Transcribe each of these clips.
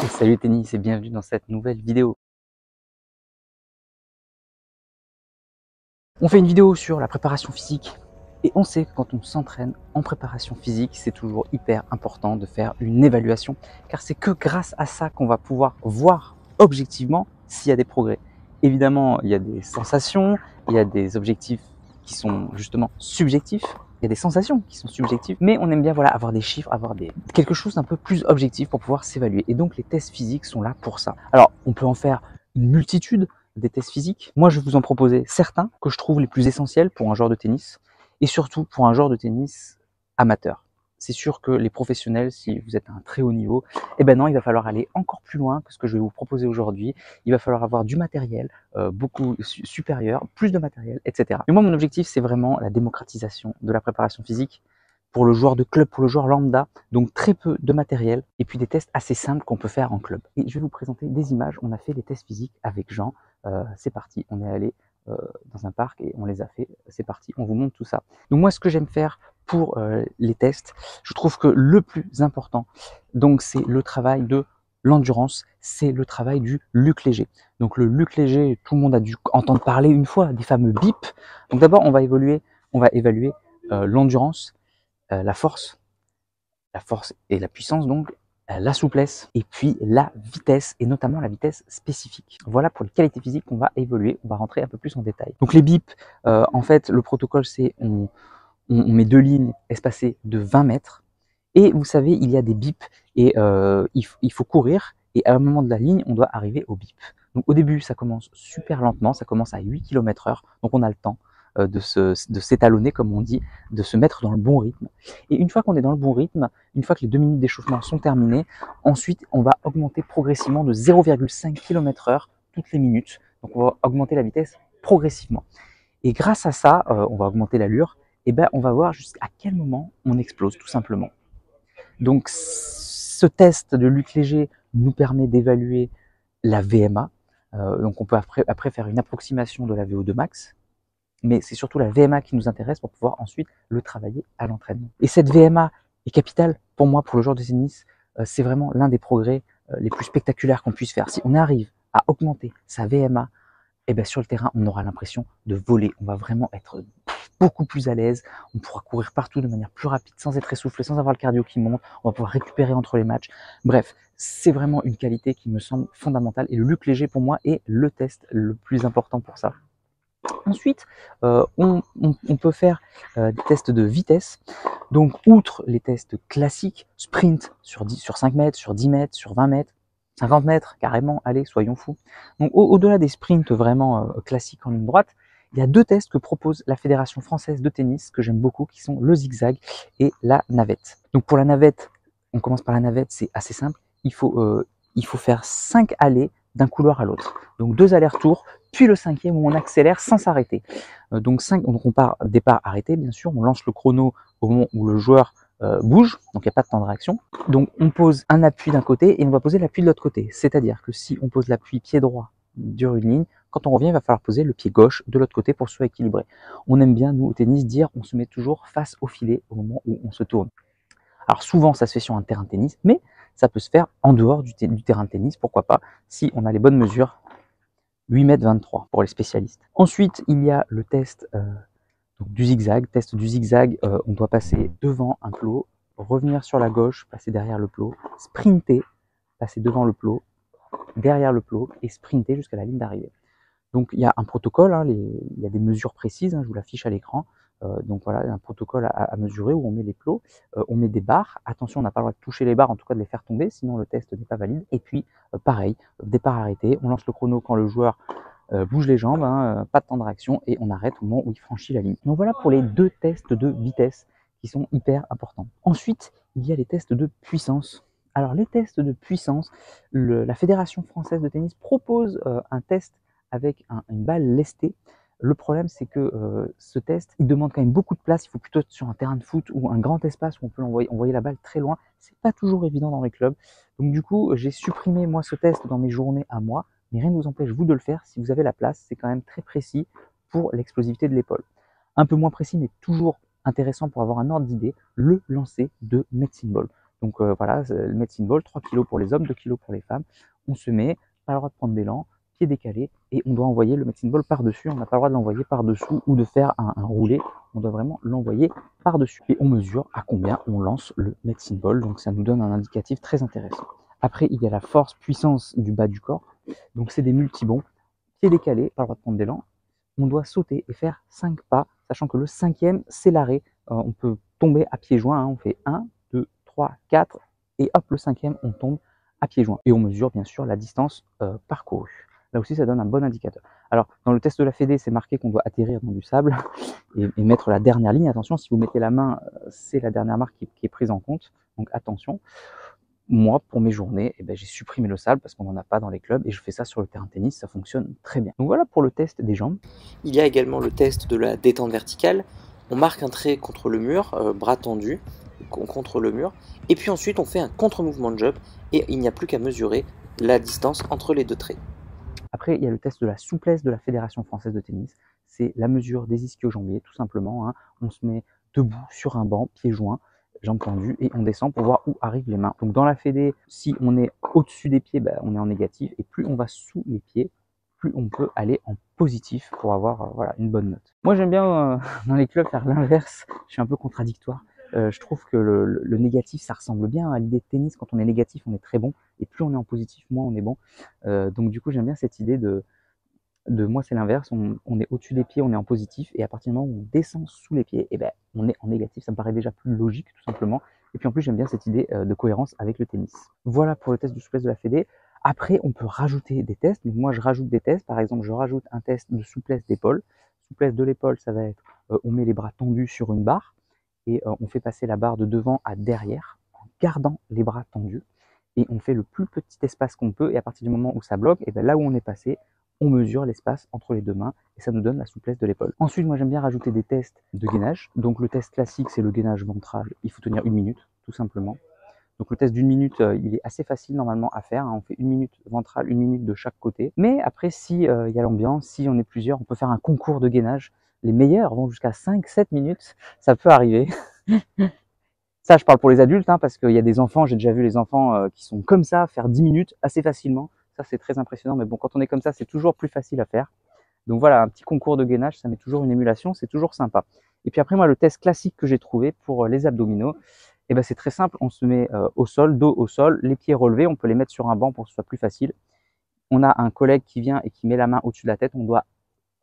Et salut tennis et bienvenue dans cette nouvelle vidéo. On fait une vidéo sur la préparation physique et on sait que quand on s'entraîne en préparation physique, c'est toujours hyper important de faire une évaluation car c'est que grâce à ça qu'on va pouvoir voir objectivement s'il y a des progrès. Évidemment, il y a des sensations, il y a des objectifs qui sont justement subjectifs, il y a des sensations qui sont subjectives, mais on aime bien avoir des chiffres, avoir quelque chose d'un peu plus objectif pour pouvoir s'évaluer. Et donc les tests physiques sont là pour ça. Alors on peut en faire une multitude des tests physiques. Moi je vais vous en proposer certains que je trouve les plus essentiels pour un joueur de tennis et surtout pour un joueur de tennis amateur. C'est sûr que les professionnels, si vous êtes à un très haut niveau, eh ben non, il va falloir aller encore plus loin que ce que je vais vous proposer aujourd'hui. Il va falloir avoir du matériel beaucoup supérieur, plus de matériel, etc. Mais moi, mon objectif, c'est vraiment la démocratisation de la préparation physique pour le joueur de club, pour le joueur lambda, donc très peu de matériel et puis des tests assez simples qu'on peut faire en club. Et je vais vous présenter des images. On a fait les tests physiques avec Jean. C'est parti, on est allé dans un parc et on les a fait. C'est parti, on vous montre tout ça. Donc moi, ce que j'aime faire pour les tests, je trouve que le plus important, donc c'est le travail de l'endurance, c'est le travail du Luc Léger. Donc le Luc Léger, tout le monde a dû entendre parler une fois des fameux bips. Donc d'abord, on va évaluer l'endurance, la force et la puissance, donc la souplesse et puis la vitesse, et notamment la vitesse spécifique. Voilà pour les qualités physiques qu'on va évoluer, on va rentrer un peu plus en détail. Donc les bips, en fait, le protocole, c'est on met deux lignes espacées de 20 mètres, et vous savez, il y a des bips, et il faut courir, et à un moment de la ligne, on doit arriver au bip. Donc au début, ça commence super lentement, ça commence à 8 km/h, donc on a le temps de s'étalonner, comme on dit, de se mettre dans le bon rythme. Et une fois qu'on est dans le bon rythme, une fois que les 2 minutes d'échauffement sont terminées, ensuite on va augmenter progressivement de 0,5 km/h toutes les minutes. Donc on va augmenter la vitesse progressivement. Et grâce à ça, on va augmenter l'allure, et ben on va voir jusqu'à quel moment on explose tout simplement. Donc ce test de Luc Léger nous permet d'évaluer la VMA. Donc on peut après faire une approximation de la VO2 max, mais c'est surtout la VMA qui nous intéresse pour pouvoir ensuite le travailler à l'entraînement. Et cette VMA est capitale pour moi, pour le joueur de tennis. C'est vraiment l'un des progrès les plus spectaculaires qu'on puisse faire. Si on arrive à augmenter sa VMA, et bien sur le terrain, on aura l'impression de voler. On va vraiment être beaucoup plus à l'aise. On pourra courir partout de manière plus rapide, sans être essoufflé, sans avoir le cardio qui monte. On va pouvoir récupérer entre les matchs. Bref, c'est vraiment une qualité qui me semble fondamentale. Et le Luc Léger, pour moi, est le test le plus important pour ça. Ensuite, on peut faire des tests de vitesse. Donc, outre les tests classiques, sprint sur 5 mètres, sur 10 mètres, sur 20 mètres, 50 mètres, carrément, allez, soyons fous. Donc, au-delà des sprints vraiment classiques en ligne droite, il y a deux tests que propose la Fédération française de tennis, que j'aime beaucoup, qui sont le zigzag et la navette. Donc, pour la navette, on commence par la navette, c'est assez simple. Il faut faire 5 allées d'un couloir à l'autre. Donc, 2 allers-retours, puis le cinquième où on accélère sans s'arrêter. Donc on part départ arrêté, bien sûr, on lance le chrono au moment où le joueur bouge, donc il n'y a pas de temps de réaction. Donc on pose un appui d'un côté et on va poser l'appui de l'autre côté. C'est-à-dire que si on pose l'appui pied droit sur une ligne, quand on revient, il va falloir poser le pied gauche de l'autre côté pour se équilibrer. On aime bien, nous, au tennis, dire on se met toujours face au filet au moment où on se tourne. Alors souvent, ça se fait sur un terrain de tennis, mais ça peut se faire en dehors du terrain de tennis, pourquoi pas, si on a les bonnes mesures. 8,23 m pour les spécialistes. Ensuite, il y a le test du zigzag. Test du zigzag, on doit passer devant un plot, revenir sur la gauche, passer derrière le plot, sprinter, passer devant le plot, derrière le plot et sprinter jusqu'à la ligne d'arrivée. Donc il y a un protocole, hein, il y a des mesures précises, hein, je vous l'affiche à l'écran. Donc voilà, un protocole à mesurer où on met les plots, on met des barres. Attention, on n'a pas le droit de toucher les barres, en tout cas de les faire tomber, sinon le test n'est pas valide. Et puis pareil, départ arrêté, on lance le chrono quand le joueur bouge les jambes, hein, pas de temps de réaction, et on arrête au moment où il franchit la ligne. Donc voilà pour les deux tests de vitesse qui sont hyper importants. Ensuite, il y a les tests de puissance. Alors les tests de puissance, la Fédération française de tennis propose un test avec une balle lestée. Le problème, c'est que ce test, il demande quand même beaucoup de place. Il faut plutôt être sur un terrain de foot ou un grand espace où on peut envoyer la balle très loin. C'est pas toujours évident dans les clubs. Donc du coup, j'ai supprimé moi ce test dans mes journées à moi, mais rien ne vous empêche vous de le faire si vous avez la place. C'est quand même très précis pour l'explosivité de l'épaule. Un peu moins précis, mais toujours intéressant pour avoir un ordre d'idée, le lancer de medicine ball. Donc voilà, le medicine ball, 3 kg pour les hommes, 2 kg pour les femmes. On se met, pas le droit de prendre d'élan, pied décalé, et on doit envoyer le medicine ball par-dessus. On n'a pas le droit de l'envoyer par-dessous ou de faire un roulé. On doit vraiment l'envoyer par-dessus. Et on mesure à combien on lance le medicine ball. Donc ça nous donne un indicatif très intéressant. Après, il y a la force, puissance du bas du corps. Donc c'est des multibonds. Pied décalé, pas le droit de prendre d'élan. On doit sauter et faire 5 pas, sachant que le 5e, c'est l'arrêt. On peut tomber à pieds joints. On fait 1, 2, 3, 4. Et hop, le 5e, on tombe à pieds joints. Et on mesure bien sûr la distance parcourue. Là aussi, ça donne un bon indicateur. Alors, dans le test de la Fédé, c'est marqué qu'on doit atterrir dans du sable et mettre la dernière ligne. Attention, si vous mettez la main, c'est la dernière marque qui est prise en compte. Donc attention. Moi, pour mes journées, j'ai supprimé le sable parce qu'on n'en a pas dans les clubs et je fais ça sur le terrain de tennis, ça fonctionne très bien. Donc voilà pour le test des jambes. Il y a également le test de la détente verticale. On marque un trait contre le mur, bras tendus contre le mur, et puis ensuite on fait un contre-mouvement de jump et il n'y a plus qu'à mesurer la distance entre les deux traits. Après, il y a le test de la souplesse de la Fédération française de tennis. C'est la mesure des ischio-jambiers, tout simplement. Hein. On se met debout sur un banc, pieds joints, jambes tendues, et on descend pour voir où arrivent les mains. Donc dans la Fédé, si on est au-dessus des pieds, on est en négatif, et plus on va sous les pieds, plus on peut aller en positif pour avoir voilà, une bonne note. Moi, j'aime bien dans les clubs faire l'inverse. Je suis un peu contradictoire. Je trouve que le négatif, ça ressemble bien à l'idée de tennis. Quand on est négatif, on est très bon. Et plus on est en positif, moins on est bon. Donc du coup, j'aime bien cette idée de moi, c'est l'inverse. On est au-dessus des pieds, on est en positif. Et à partir du moment où on descend sous les pieds, on est en négatif. Ça me paraît déjà plus logique, tout simplement. Et puis en plus, j'aime bien cette idée de cohérence avec le tennis. Voilà pour le test de souplesse de la Fédé. Après, on peut rajouter des tests. Donc moi, je rajoute des tests. Par exemple, je rajoute un test de souplesse d'épaule. Souplesse de l'épaule, ça va être, on met les bras tendus sur une barre et on fait passer la barre de devant à derrière en gardant les bras tendus. Et on fait le plus petit espace qu'on peut. Et à partir du moment où ça bloque, là où on est passé, on mesure l'espace entre les deux mains et ça nous donne la souplesse de l'épaule. Ensuite, moi, j'aime bien rajouter des tests de gainage. Donc le test classique, c'est le gainage ventral. Il faut tenir 1 minute, tout simplement. Donc le test d'1 minute, il est assez facile normalement à faire. On fait 1 minute ventrale, 1 minute de chaque côté. Mais après, si y a l'ambiance, si on est plusieurs, on peut faire un concours de gainage. Les meilleurs vont jusqu'à 5-7 minutes. Ça peut arriver. Ça, je parle pour les adultes, hein, parce qu'il y a des enfants, j'ai déjà vu les enfants qui sont comme ça, faire 10 minutes assez facilement. Ça, c'est très impressionnant. Mais bon, quand on est comme ça, c'est toujours plus facile à faire. Donc voilà, un petit concours de gainage, ça met toujours une émulation, c'est toujours sympa. Et puis après, moi, le test classique que j'ai trouvé pour les abdominaux, c'est très simple. On se met au sol, dos au sol, les pieds relevés. On peut les mettre sur un banc pour que ce soit plus facile. On a un collègue qui vient et qui met la main au-dessus de la tête. On doit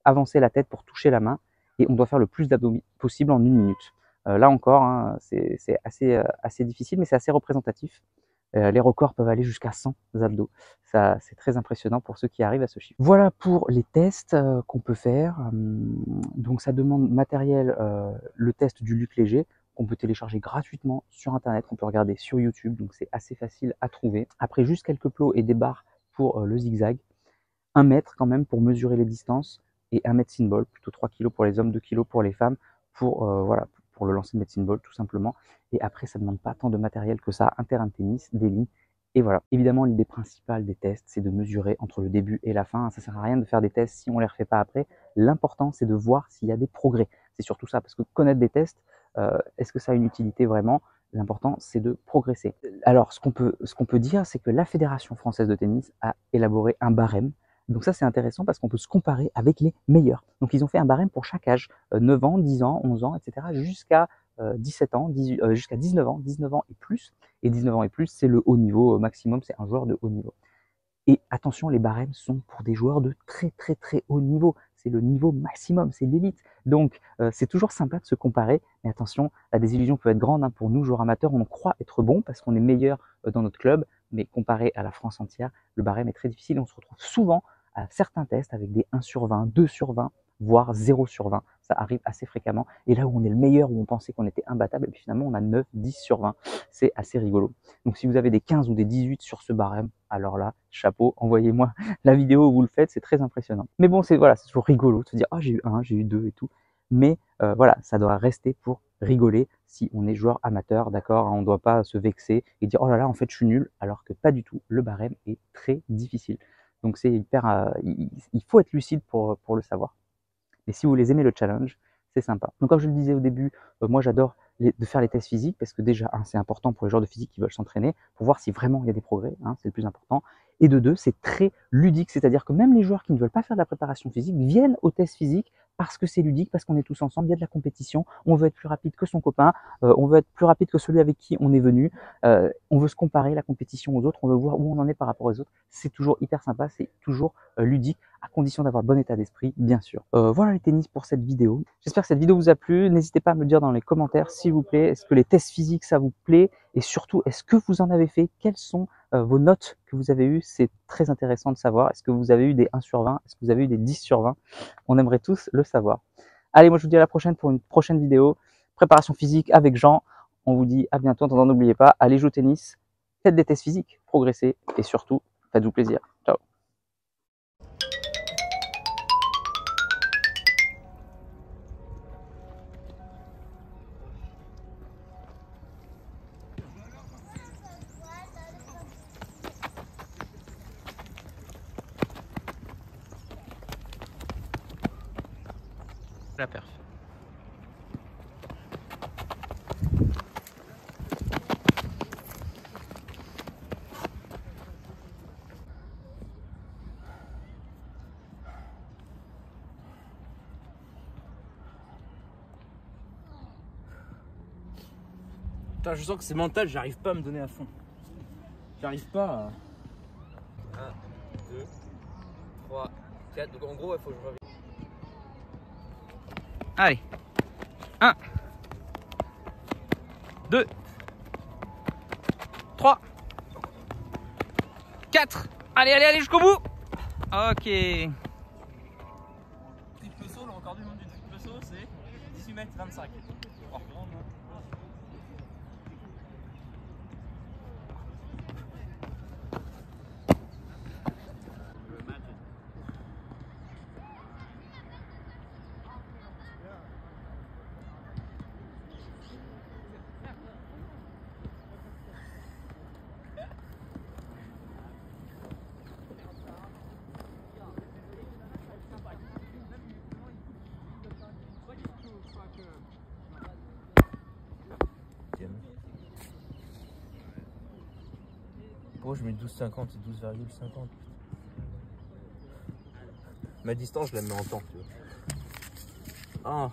avancer la tête pour toucher la main et on doit faire le plus d'abdos possible en 1 minute. Là encore, hein, c'est assez difficile, mais c'est assez représentatif. Les records peuvent aller jusqu'à 100 abdos. Ça, c'est très impressionnant pour ceux qui arrivent à ce chiffre. Voilà pour les tests qu'on peut faire. Donc ça demande matériel, le test du Luc Léger, qu'on peut télécharger gratuitement sur Internet, qu'on peut regarder sur YouTube, donc c'est assez facile à trouver. Après, juste quelques plots et des barres pour le zigzag. 1 mètre quand même pour mesurer les distances et 1 medicine ball, plutôt 3 kg pour les hommes, 2 kg pour les femmes, pour voilà, pour le lancer de medicine ball tout simplement. Et après, ça ne demande pas tant de matériel que ça, un terrain de tennis, des lignes, et voilà. Évidemment, l'idée principale des tests, c'est de mesurer entre le début et la fin. Ça sert à rien de faire des tests si on ne les refait pas après. L'important, c'est de voir s'il y a des progrès. C'est surtout ça, parce que connaître des tests, est-ce que ça a une utilité vraiment? L'important, c'est de progresser. Alors, ce qu'on peut dire, c'est que la Fédération française de tennis a élaboré un barème. Donc ça, c'est intéressant parce qu'on peut se comparer avec les meilleurs. Donc ils ont fait un barème pour chaque âge, 9 ans, 10 ans, 11 ans, etc. jusqu'à 17 ans, jusqu'à 19 ans, 19 ans et plus. Et 19 ans et plus, c'est le haut niveau maximum, c'est un joueur de haut niveau. Et attention, les barèmes sont pour des joueurs de très très très haut niveau. C'est le niveau maximum, c'est l'élite. Donc c'est toujours sympa de se comparer, mais attention, la désillusion peut être grande hein, pour nous, joueurs amateurs. On croit être bon parce qu'on est meilleur dans notre club, mais comparé à la France entière, le barème est très difficile. On se retrouve souvent à certains tests avec des 1 sur 20, 2 sur 20, voire 0 sur 20. Ça arrive assez fréquemment. Et là où on est le meilleur, où on pensait qu'on était imbattable, et puis finalement on a 9, 10 sur 20. C'est assez rigolo. Donc si vous avez des 15 ou des 18 sur ce barème, alors là, chapeau, envoyez-moi la vidéo où vous le faites, c'est très impressionnant. Mais bon, c'est voilà, c'est toujours rigolo de se dire « Ah, j'ai eu 1, j'ai eu 2 et tout ». Mais voilà, ça doit rester pour rigoler si on est joueur amateur, d'accord, hein, on ne doit pas se vexer et dire « Oh là là, en fait, je suis nul », alors que pas du tout, le barème est très difficile. Donc c'est hyper, il faut être lucide pour le savoir. Et si vous les aimez le challenge, c'est sympa. Donc comme je le disais au début, moi j'adore de faire les tests physiques, parce que déjà, c'est important pour les joueurs de physique qui veulent s'entraîner, pour voir si vraiment il y a des progrès, c'est le plus important. Et de deux, c'est très ludique, c'est-à-dire que même les joueurs qui ne veulent pas faire de la préparation physique viennent aux tests physiques parce que c'est ludique, parce qu'on est tous ensemble, il y a de la compétition, on veut être plus rapide que son copain, on veut être plus rapide que celui avec qui on est venu, on veut se comparer la compétition aux autres, on veut voir où on en est par rapport aux autres. C'est toujours hyper sympa, c'est toujours ludique, à condition d'avoir le bon état d'esprit, bien sûr. Voilà les tennis pour cette vidéo. J'espère que cette vidéo vous a plu. N'hésitez pas à me le dire dans les commentaires, s'il vous plaît. Est-ce que les tests physiques, ça vous plaît? Et surtout, est-ce que vous en avez fait? Quelles sont vos notes que vous avez eues? C'est très intéressant de savoir. Est-ce que vous avez eu des 1 sur 20? Est-ce que vous avez eu des 10 sur 20? On aimerait tous le savoir. Allez, moi je vous dis à la prochaine pour une prochaine vidéo. Préparation physique avec Jean. On vous dit à bientôt. En attendant, n'oubliez pas, allez jouer au tennis, faites des tests physiques, progressez et surtout, faites-vous plaisir. Ciao. La perf. Putain, je sens que c'est mental, j'arrive pas à me donner à fond. J'arrive pas à... 1, 2, 3, 4. Donc en gros, il faut que je revienne. Allez. 1, 2, 3, 4. Allez, allez, allez jusqu'au bout. Ok. Triple saut, le record du monde du triple saut, c'est 18 mètres 25. Pourquoi je mets 12,50 et 12,50? Ma distance, je la mets en temps, tu vois. Ah.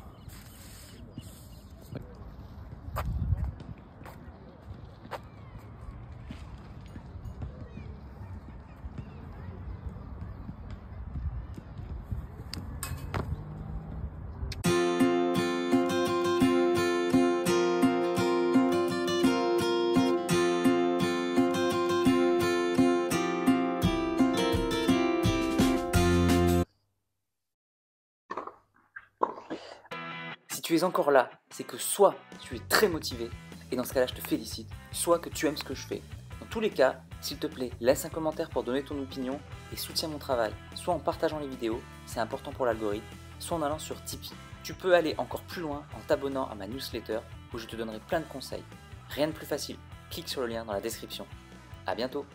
Si tu es encore là, c'est que soit tu es très motivé, et dans ce cas-là je te félicite, soit que tu aimes ce que je fais. Dans tous les cas, s'il te plaît, laisse un commentaire pour donner ton opinion et soutiens mon travail, soit en partageant les vidéos, c'est important pour l'algorithme, soit en allant sur Tipeee. Tu peux aller encore plus loin en t'abonnant à ma newsletter où je te donnerai plein de conseils. Rien de plus facile, clique sur le lien dans la description. A bientôt.